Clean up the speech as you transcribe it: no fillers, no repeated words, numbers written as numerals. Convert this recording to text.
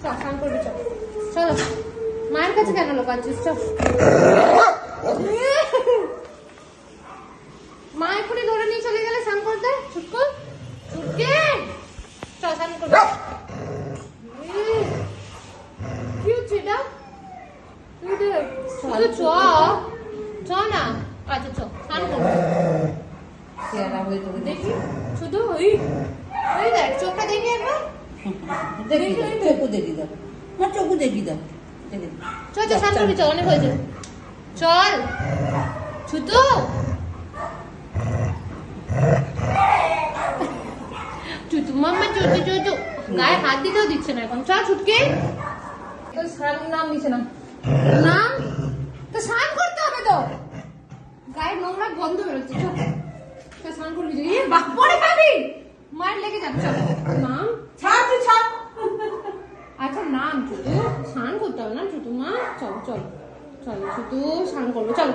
চল স্নান করবি, চল চলো। মায়ের কাছে কেন লোকাচ্ছিস? চল, মা এখনই ধরে নিয়ে চলে গেলে স্নান করতে। ছুটকো ছুটকে চল স্নান করবি। কি হচ্ছে এটা? চ চ না, আচ্ছা চ স্নান করবি। চেহারা হয়ে তোকে দেখি শুধু ওই ওই দেখ চোখটা দেখি একবার। দেখি দাও, চোখও দেখি দাও, আমার চোখও দেখি দাও। চল চল স্নান করবি, চল অনেক হয়েছে, চল ছুতু। ছুতু মাম্মা চুতু চুতু, গায়ে হাত দিতেও দিচ্ছে না এখন। চল ছুটকে, তো স্নান নাম দিচ্ছে না, নাম তো স্নান করতে হবে তো, গায়ে নোংরা গন্ধ বেরোচ্ছে। চল তো স্নান করবি, যে বাপ পরে খাবি, মায়ের লেগে যাবে। চল নাম, ছাড় তুই ছাড়। আচ্ছা নাম ছুতু, স্নান করতে হবে না ছুতু মা। চল চল চল ছুতু স্নান করবো, চল।